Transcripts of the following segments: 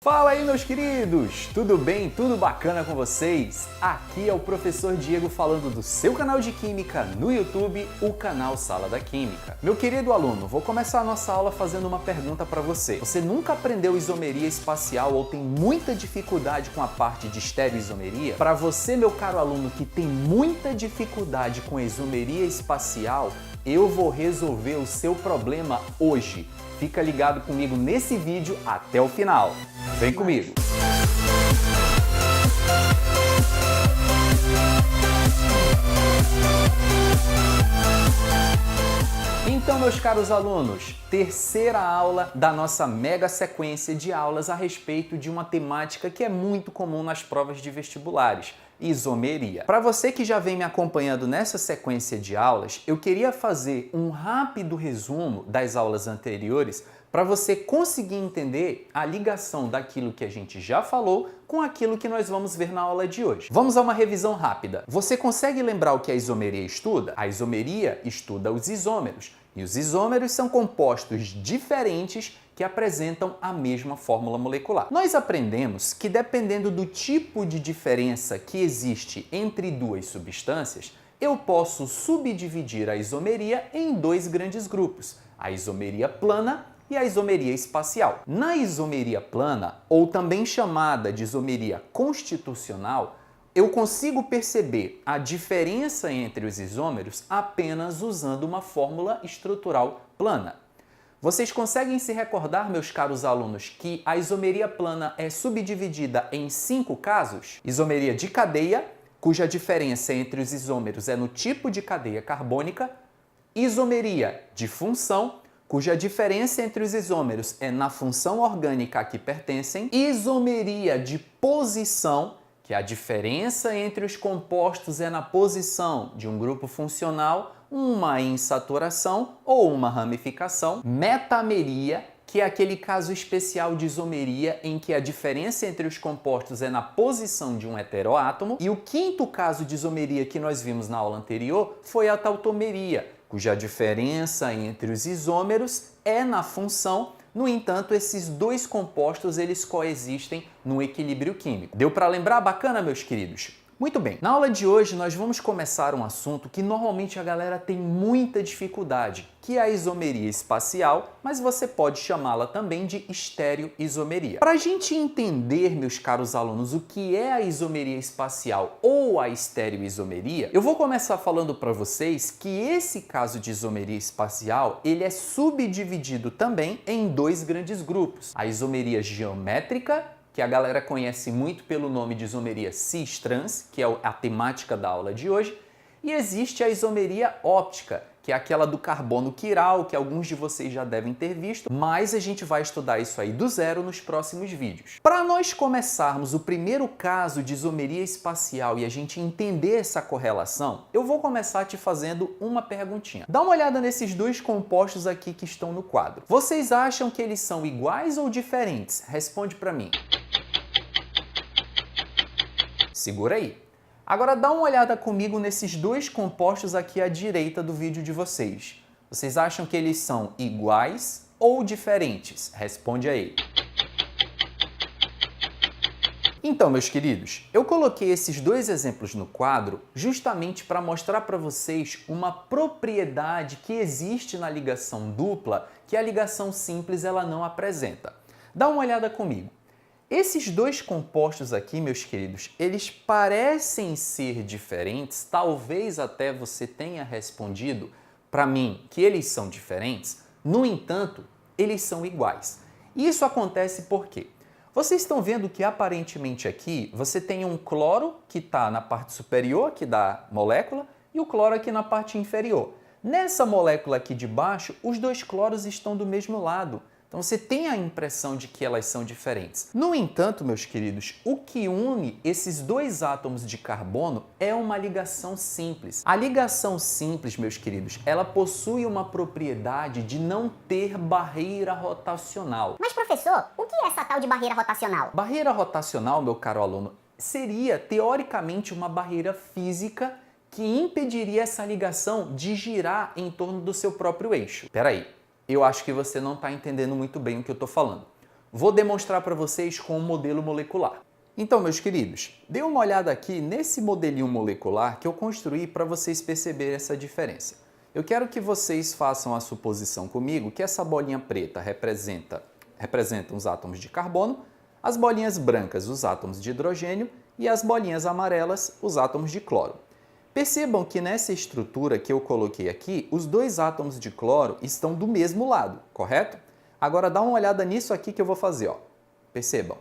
Fala aí, meus queridos! Tudo bem? Tudo bacana com vocês? Aqui é o professor Diego falando do seu canal de Química no YouTube, o canal Sala da Química. Meu querido aluno, vou começar a nossa aula fazendo uma pergunta para você. Você nunca aprendeu isomeria espacial ou tem muita dificuldade com a parte de estereoisomeria? Para você, meu caro aluno, que tem muita dificuldade com a isomeria espacial, eu vou resolver o seu problema hoje. Fica ligado comigo nesse vídeo até o final. Vem comigo! Então, meus caros alunos, terceira aula da nossa mega sequência de aulas a respeito de uma temática que é muito comum nas provas de vestibulares: isomeria. Para você que já vem me acompanhando nessa sequência de aulas, eu queria fazer um rápido resumo das aulas anteriores para você conseguir entender a ligação daquilo que a gente já falou com aquilo que nós vamos ver na aula de hoje. Vamos a uma revisão rápida. Você consegue lembrar o que a isomeria estuda? A isomeria estuda os isômeros, e os isômeros são compostos diferentes que apresentam a mesma fórmula molecular. Nós aprendemos que, dependendo do tipo de diferença que existe entre duas substâncias, eu posso subdividir a isomeria em dois grandes grupos: a isomeria plana e a isomeria espacial. Na isomeria plana, ou também chamada de isomeria constitucional, eu consigo perceber a diferença entre os isômeros apenas usando uma fórmula estrutural plana. Vocês conseguem se recordar, meus caros alunos, que a isomeria plana é subdividida em 5 casos? Isomeria de cadeia, cuja diferença entre os isômeros é no tipo de cadeia carbônica; isomeria de função, cuja diferença entre os isômeros é na função orgânica a que pertencem; isomeria de posição, que a diferença entre os compostos é na posição de um grupo funcional, uma insaturação ou uma ramificação; metameria, que é aquele caso especial de isomeria em que a diferença entre os compostos é na posição de um heteroátomo; e o quinto caso de isomeria que nós vimos na aula anterior foi a tautomeria, cuja diferença entre os isômeros é na função. No entanto, esses dois compostos eles coexistem no equilíbrio químico. Deu para lembrar? Bacana, meus queridos? Muito bem, na aula de hoje nós vamos começar um assunto que normalmente a galera tem muita dificuldade, que é a isomeria espacial, mas você pode chamá-la também de estereoisomeria. Para a gente entender, meus caros alunos, o que é a isomeria espacial ou a estereoisomeria, eu vou começar falando para vocês que esse caso de isomeria espacial ele é subdividido também em dois grandes grupos: a isomeria geométrica, que a galera conhece muito pelo nome de isomeria cis-trans, que é a temática da aula de hoje, e existe a isomeria óptica, que é aquela do carbono quiral, que alguns de vocês já devem ter visto, mas a gente vai estudar isso aí do zero nos próximos vídeos. Para nós começarmos o primeiro caso de isomeria espacial e a gente entender essa correlação, eu vou começar te fazendo uma perguntinha. Dá uma olhada nesses dois compostos aqui que estão no quadro. Vocês acham que eles são iguais ou diferentes? Responde para mim. Segura aí. Agora dá uma olhada comigo nesses dois compostos aqui à direita do vídeo de vocês. Vocês acham que eles são iguais ou diferentes? Responde aí. Então, meus queridos, eu coloquei esses dois exemplos no quadro justamente para mostrar para vocês uma propriedade que existe na ligação dupla que a ligação simples ela não apresenta. Dá uma olhada comigo. Esses dois compostos aqui, meus queridos, eles parecem ser diferentes, talvez até você tenha respondido para mim que eles são diferentes, no entanto, eles são iguais. Isso acontece por quê? Vocês estão vendo que aparentemente aqui você tem um cloro que está na parte superior aqui da molécula e o cloro aqui na parte inferior. Nessa molécula aqui de baixo, os dois cloros estão do mesmo lado. Então você tem a impressão de que elas são diferentes. No entanto, meus queridos, o que une esses dois átomos de carbono é uma ligação simples. A ligação simples, meus queridos, ela possui uma propriedade de não ter barreira rotacional. Mas professor, o que é essa tal de barreira rotacional? Barreira rotacional, meu caro aluno, seria teoricamente uma barreira física que impediria essa ligação de girar em torno do seu próprio eixo. Espera aí. Eu acho que você não está entendendo muito bem o que eu estou falando. Vou demonstrar para vocês com um modelo molecular. Então, meus queridos, dê uma olhada aqui nesse modelinho molecular que eu construí para vocês perceberem essa diferença. Eu quero que vocês façam a suposição comigo que essa bolinha preta representa os átomos de carbono, as bolinhas brancas os átomos de hidrogênio e as bolinhas amarelas os átomos de cloro. Percebam que nessa estrutura que eu coloquei aqui, os dois átomos de cloro estão do mesmo lado, correto? Agora dá uma olhada nisso aqui que eu vou fazer, ó. Percebam.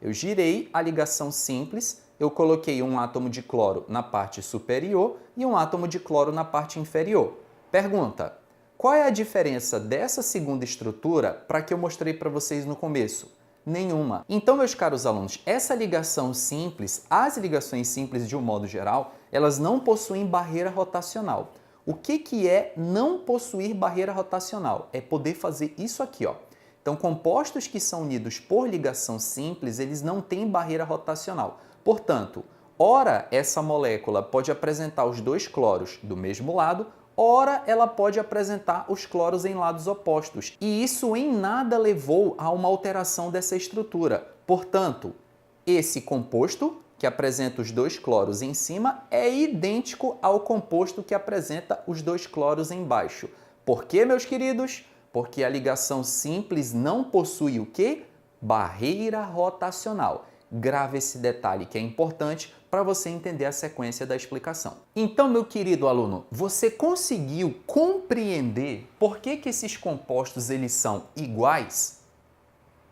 Eu girei a ligação simples, eu coloquei um átomo de cloro na parte superior e um átomo de cloro na parte inferior. Pergunta: qual é a diferença dessa segunda estrutura para a que eu mostrei para vocês no começo? Nenhuma. Então, meus caros alunos, essa ligação simples, as ligações simples de um modo geral, elas não possuem barreira rotacional. O que é não possuir barreira rotacional? É poder fazer isso aqui, ó. Então, compostos que são unidos por ligação simples, eles não têm barreira rotacional. Portanto, ora essa molécula pode apresentar os dois cloros do mesmo lado, ora ela pode apresentar os cloros em lados opostos. E isso em nada levou a uma alteração dessa estrutura. Portanto, esse composto que apresenta os dois cloros em cima é idêntico ao composto que apresenta os dois cloros embaixo. Por quê, meus queridos? Porque a ligação simples não possui o quê? Barreira rotacional. Grave esse detalhe que é importante para você entender a sequência da explicação. Então, meu querido aluno, você conseguiu compreender por que esses compostos eles são iguais?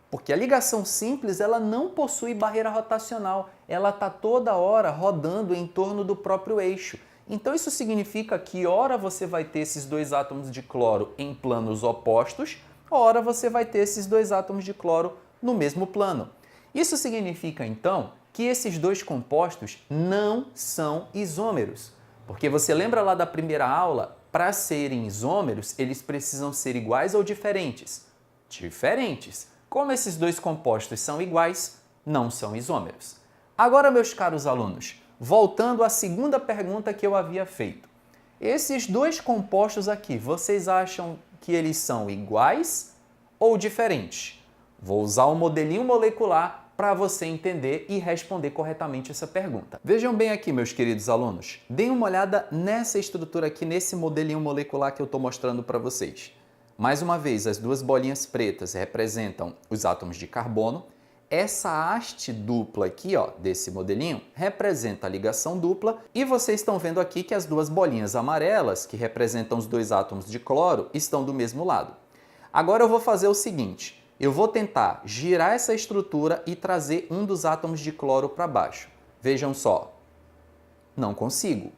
Porque a ligação simples ela não possui barreira rotacional, ela está toda hora rodando em torno do próprio eixo. Então isso significa que ora você vai ter esses dois átomos de cloro em planos opostos, ora você vai ter esses dois átomos de cloro no mesmo plano. Isso significa então que esses dois compostos não são isômeros. Porque você lembra lá da primeira aula, para serem isômeros, eles precisam ser iguais ou diferentes? Diferentes. Como esses dois compostos são iguais, não são isômeros. Agora, meus caros alunos, voltando à segunda pergunta que eu havia feito. Esses dois compostos aqui, vocês acham que eles são iguais ou diferentes? Vou usar o modelinho molecular para você entender e responder corretamente essa pergunta. Vejam bem aqui, meus queridos alunos. Deem uma olhada nessa estrutura aqui, nesse modelinho molecular que eu estou mostrando para vocês. Mais uma vez, as duas bolinhas pretas representam os átomos de carbono. Essa haste dupla aqui, ó, desse modelinho, representa a ligação dupla. E vocês estão vendo aqui que as duas bolinhas amarelas, que representam os dois átomos de cloro, estão do mesmo lado. Agora eu vou fazer o seguinte. Eu vou tentar girar essa estrutura e trazer um dos átomos de cloro para baixo. Vejam só. Não consigo.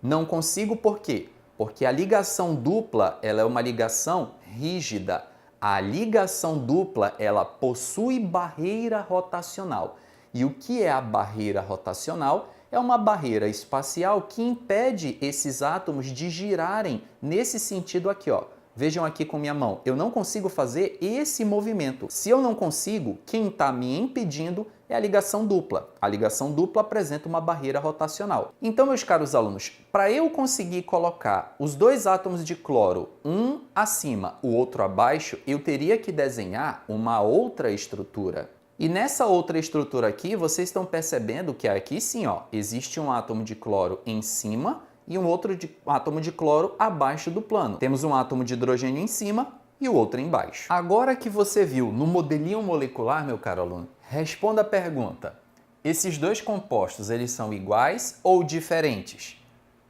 Não consigo por quê? Porque a ligação dupla ela é uma ligação rígida. A ligação dupla ela possui barreira rotacional. E o que é a barreira rotacional? É uma barreira espacial que impede esses átomos de girarem nesse sentido aqui, ó. Vejam aqui com minha mão, eu não consigo fazer esse movimento. Se eu não consigo, quem está me impedindo é a ligação dupla. A ligação dupla apresenta uma barreira rotacional. Então, meus caros alunos, para eu conseguir colocar os dois átomos de cloro, um acima, o outro abaixo, eu teria que desenhar uma outra estrutura. E nessa outra estrutura aqui, vocês estão percebendo que aqui sim, ó, existe um átomo de cloro em cima e um outro átomo de cloro abaixo do plano. Temos um átomo de hidrogênio em cima e o outro embaixo. Agora que você viu no modelinho molecular, meu caro aluno, responda a pergunta. Esses dois compostos, eles são iguais ou diferentes?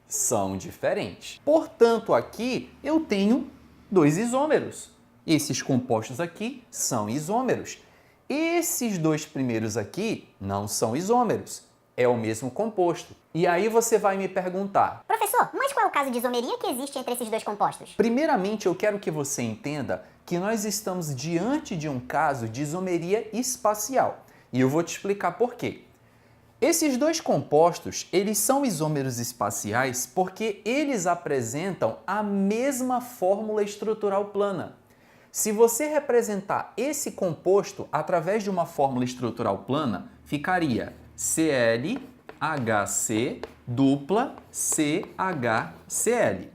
São diferentes. Portanto, aqui eu tenho dois isômeros. Esses compostos aqui são isômeros. Esses dois primeiros aqui não são isômeros. É o mesmo composto. E aí você vai me perguntar: Professor, mas qual é o caso de isomeria que existe entre esses dois compostos? Primeiramente, eu quero que você entenda que nós estamos diante de um caso de isomeria espacial. E eu vou te explicar por quê. Esses dois compostos, eles são isômeros espaciais porque eles apresentam a mesma fórmula estrutural plana. Se você representar esse composto através de uma fórmula estrutural plana, ficaria ClHc dupla CHCl.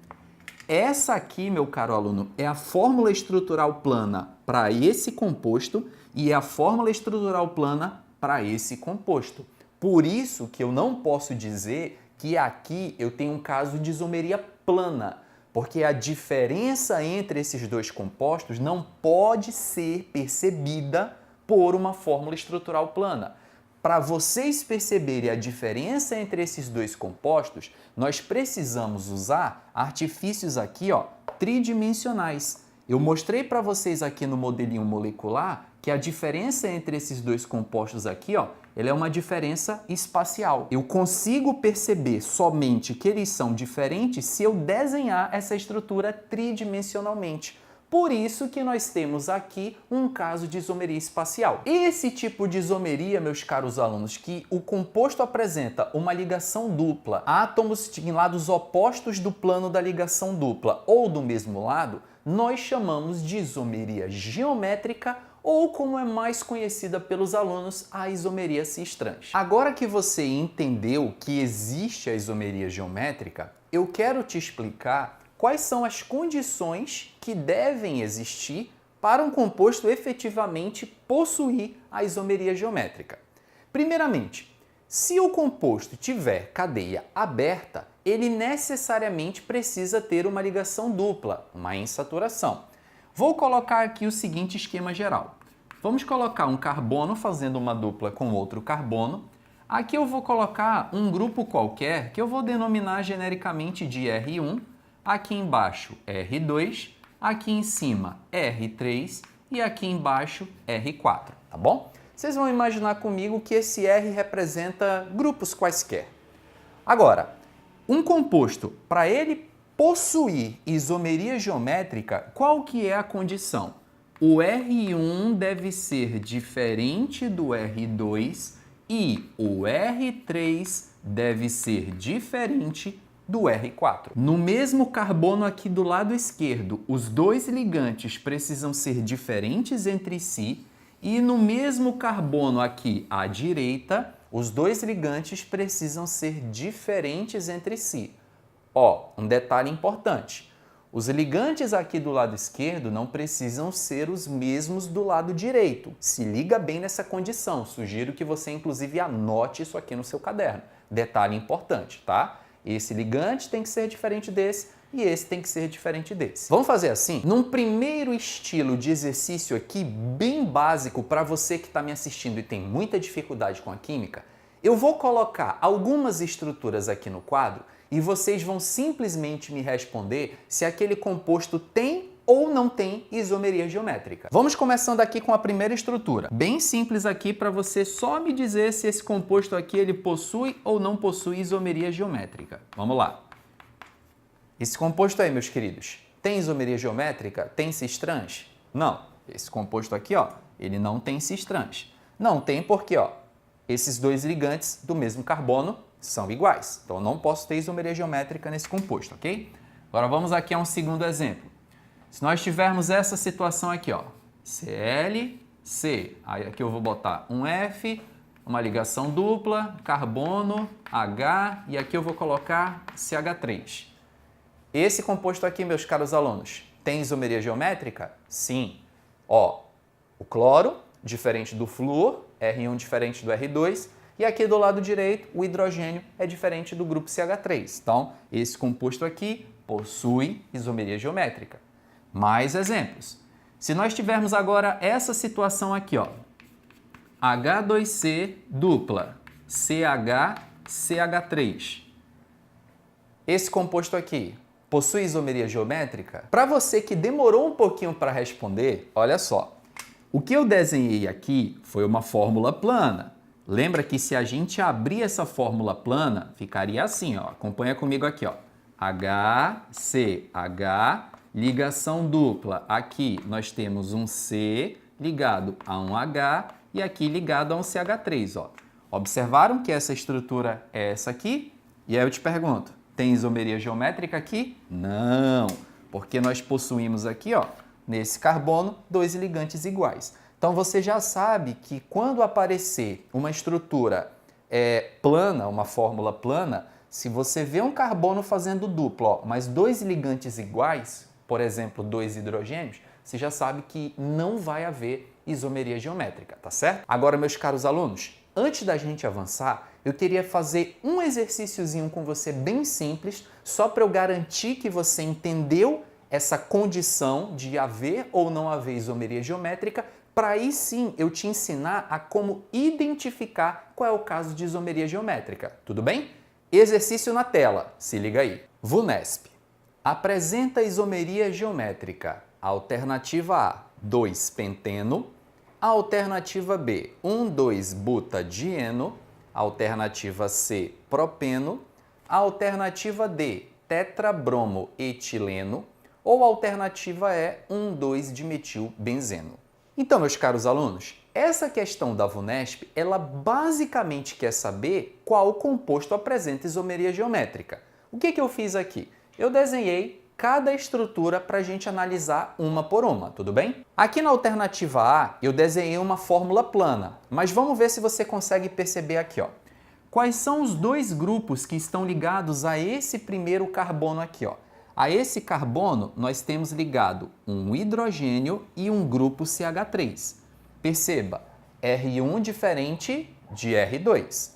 Essa aqui, meu caro aluno, é a fórmula estrutural plana para esse composto e é a fórmula estrutural plana para esse composto. Por isso que eu não posso dizer que aqui eu tenho um caso de isomeria plana, porque a diferença entre esses dois compostos não pode ser percebida por uma fórmula estrutural plana. Para vocês perceberem a diferença entre esses dois compostos, nós precisamos usar artifícios aqui, ó, tridimensionais. Eu mostrei para vocês aqui no modelinho molecular que a diferença entre esses dois compostos aqui, ó, ela é uma diferença espacial. Eu consigo perceber somente que eles são diferentes se eu desenhar essa estrutura tridimensionalmente. Por isso que nós temos aqui um caso de isomeria espacial. Esse tipo de isomeria, meus caros alunos, que o composto apresenta uma ligação dupla, átomos em lados opostos do plano da ligação dupla ou do mesmo lado, nós chamamos de isomeria geométrica ou, como é mais conhecida pelos alunos, a isomeria cis-trans. Agora que você entendeu que existe a isomeria geométrica, eu quero te explicar quais são as condições que devem existir para um composto efetivamente possuir a isomeria geométrica. Primeiramente, se o composto tiver cadeia aberta, ele necessariamente precisa ter uma ligação dupla, uma insaturação. Vou colocar aqui o seguinte esquema geral. Vamos colocar um carbono fazendo uma dupla com outro carbono. Aqui eu vou colocar um grupo qualquer que eu vou denominar genericamente de R1, aqui embaixo R2, aqui em cima R3 e aqui embaixo R4, tá bom? Vocês vão imaginar comigo que esse R representa grupos quaisquer. Agora, um composto, para ele possuir isomeria geométrica, qual que é a condição? O R1 deve ser diferente do R2 e o R3 deve ser diferente do R4. No mesmo carbono aqui do lado esquerdo, os dois ligantes precisam ser diferentes entre si e no mesmo carbono aqui à direita, os dois ligantes precisam ser diferentes entre si. Ó, um detalhe importante. Os ligantes aqui do lado esquerdo não precisam ser os mesmos do lado direito. Se liga bem nessa condição. Sugiro que você, inclusive, anote isso aqui no seu caderno. Detalhe importante, tá? Esse ligante tem que ser diferente desse e esse tem que ser diferente desse. Vamos fazer assim? Num primeiro estilo de exercício aqui, bem básico para você que está me assistindo e tem muita dificuldade com a química, eu vou colocar algumas estruturas aqui no quadro e vocês vão simplesmente me responder se aquele composto tem ou não tem isomeria geométrica. Vamos começando aqui com a primeira estrutura. Bem simples aqui para você só me dizer se esse composto aqui ele possui ou não possui isomeria geométrica. Vamos lá. Esse composto aí, meus queridos, tem isomeria geométrica? Tem cis-trans? Não. Esse composto aqui, ó, ele não tem cis-trans. Não tem porque, ó, esses dois ligantes do mesmo carbono são iguais. Então, eu não posso ter isomeria geométrica nesse composto, ok? Agora, vamos aqui a um segundo exemplo. Se nós tivermos essa situação aqui, ó, Cl, C, aí aqui eu vou botar um F, uma ligação dupla, carbono, H, e aqui eu vou colocar CH3. Esse composto aqui, meus caros alunos, tem isomeria geométrica? Sim. Ó, o cloro, diferente do flúor, R1 diferente do R2, e aqui do lado direito, o hidrogênio é diferente do grupo CH3. Então, esse composto aqui possui isomeria geométrica. Mais exemplos. Se nós tivermos agora essa situação aqui, ó, H2C dupla, CH, CH3. Esse composto aqui possui isomeria geométrica? Para você que demorou um pouquinho para responder, olha só. O que eu desenhei aqui foi uma fórmula plana. Lembra que se a gente abrir essa fórmula plana, ficaria assim, ó. Acompanha comigo aqui, ó. HCH, ligação dupla. Aqui nós temos um C ligado a um H e aqui ligado a um CH3, ó. Observaram que essa estrutura é essa aqui? E aí eu te pergunto, tem isomeria geométrica aqui? Não, porque nós possuímos aqui, ó, nesse carbono, dois ligantes iguais. Então você já sabe que quando aparecer uma estrutura plana, uma fórmula plana, se você vê um carbono fazendo dupla, ó, mas dois ligantes iguais, por exemplo, dois hidrogênios, você já sabe que não vai haver isomeria geométrica, tá certo? Agora, meus caros alunos, antes da gente avançar, eu queria fazer um exercíciozinho com você bem simples, só para eu garantir que você entendeu essa condição de haver ou não haver isomeria geométrica, para aí sim eu te ensinar a como identificar qual é o caso de isomeria geométrica, tudo bem? Exercício na tela, se liga aí. VUNESP. Apresenta isomeria geométrica. Alternativa A, 2-penteno. Alternativa B, 1,2-butadieno. Alternativa C, propeno. Alternativa D, tetrabromoetileno. Ou alternativa E, 1,2-dimetilbenzeno. Então, meus caros alunos, essa questão da VUNESP, ela basicamente quer saber qual composto apresenta isomeria geométrica. O que eu fiz aqui? Eu desenhei cada estrutura para a gente analisar uma por uma, tudo bem? Aqui na alternativa A, eu desenhei uma fórmula plana, mas vamos ver se você consegue perceber aqui, ó. Quais são os dois grupos que estão ligados a esse primeiro carbono aqui, ó? A esse carbono, nós temos ligado um hidrogênio e um grupo CH3. Perceba, R1 diferente de R2.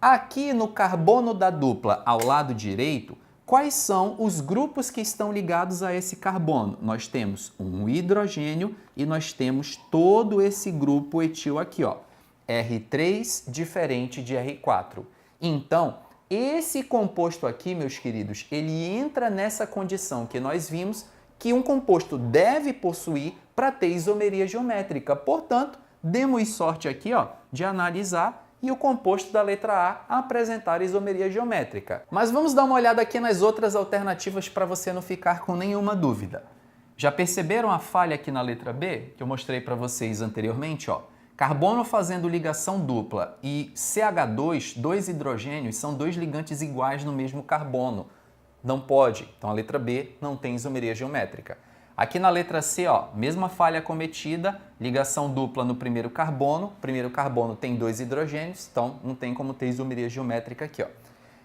Aqui no carbono da dupla, ao lado direito, quais são os grupos que estão ligados a esse carbono? Nós temos um hidrogênio e nós temos todo esse grupo etil aqui, ó. R3 diferente de R4. Então, esse composto aqui, meus queridos, ele entra nessa condição que nós vimos que um composto deve possuir para ter isomeria geométrica. Portanto, demos sorte aqui, ó, de analisar e o composto da letra A apresentar isomeria geométrica. Mas vamos dar uma olhada aqui nas outras alternativas para você não ficar com nenhuma dúvida. Já perceberam a falha aqui na letra B, que eu mostrei para vocês anteriormente, ó? Carbono fazendo ligação dupla e CH2, dois hidrogênios, são dois ligantes iguais no mesmo carbono. Não pode. Então a letra B não tem isomeria geométrica. Aqui na letra C, ó, mesma falha cometida, ligação dupla no primeiro carbono tem dois hidrogênios, então não tem como ter isomeria geométrica aqui, ó.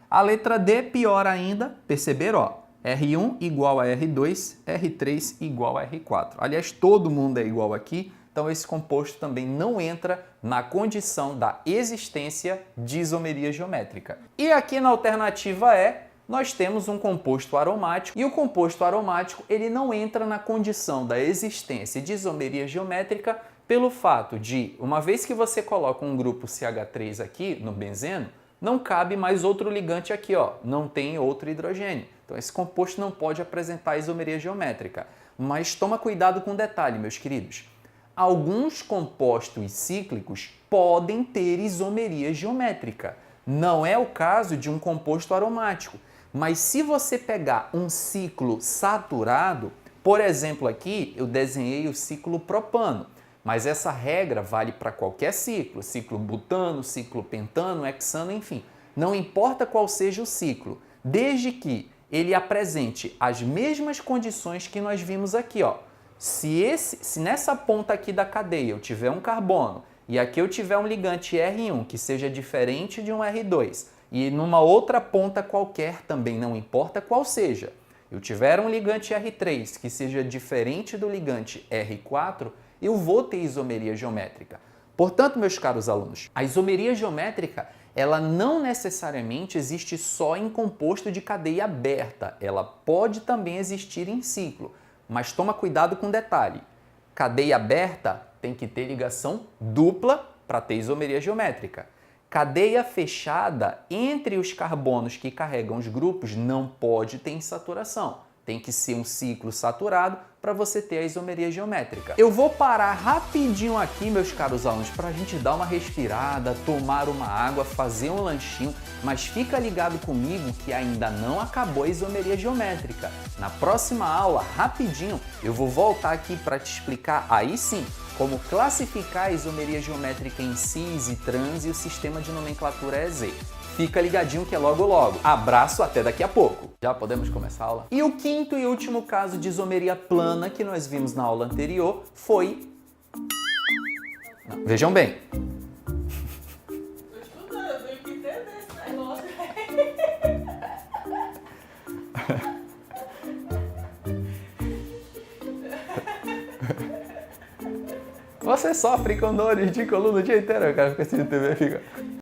A letra D, pior ainda, perceberam, ó, R1 igual a R2, R3 igual a R4. Aliás, todo mundo é igual aqui. Então, esse composto também não entra na condição da existência de isomeria geométrica. E aqui na alternativa E, nós temos um composto aromático, e o composto aromático ele não entra na condição da existência de isomeria geométrica pelo fato de, uma vez que você coloca um grupo CH3 aqui no benzeno, não cabe mais outro ligante aqui, ó, não tem outro hidrogênio. Então, esse composto não pode apresentar isomeria geométrica. Mas toma cuidado com um detalhe, meus queridos. Alguns compostos cíclicos podem ter isomeria geométrica. Não é o caso de um composto aromático. Mas se você pegar um ciclo saturado, por exemplo aqui eu desenhei o ciclo propano, mas essa regra vale para qualquer ciclo, ciclo butano, ciclo pentano, hexano, enfim. Não importa qual seja o ciclo, desde que ele apresente as mesmas condições que nós vimos aqui, ó. Se nessa ponta aqui da cadeia eu tiver um carbono e aqui eu tiver um ligante R1 que seja diferente de um R2 e numa outra ponta qualquer, também não importa qual seja, eu tiver um ligante R3 que seja diferente do ligante R4, eu vou ter isomeria geométrica. Portanto, meus caros alunos, a isomeria geométrica ela não necessariamente existe só em composto de cadeia aberta, ela pode também existir em ciclo. Mas toma cuidado com um detalhe. Cadeia aberta tem que ter ligação dupla para ter isomeria geométrica. Cadeia fechada entre os carbonos que carregam os grupos não pode ter insaturação. Tem que ser um ciclo saturado para você ter a isomeria geométrica. Eu vou parar rapidinho aqui, meus caros alunos, para a gente dar uma respirada, tomar uma água, fazer um lanchinho, mas fica ligado comigo que ainda não acabou a isomeria geométrica. Na próxima aula, rapidinho, eu vou voltar aqui para te explicar, aí sim, como classificar a isomeria geométrica em cis e trans e o sistema de nomenclatura EZ. Fica ligadinho que é logo logo. Abraço, até daqui a pouco. Já podemos começar a aula? E o quinto e último caso de isomeria plana que nós vimos na aula anterior foi... Não, vejam bem. Tô estudando, eu tenho que entender esse negócio. Você sofre com dores de coluna o dia inteiro? O cara fica assim, TV fica...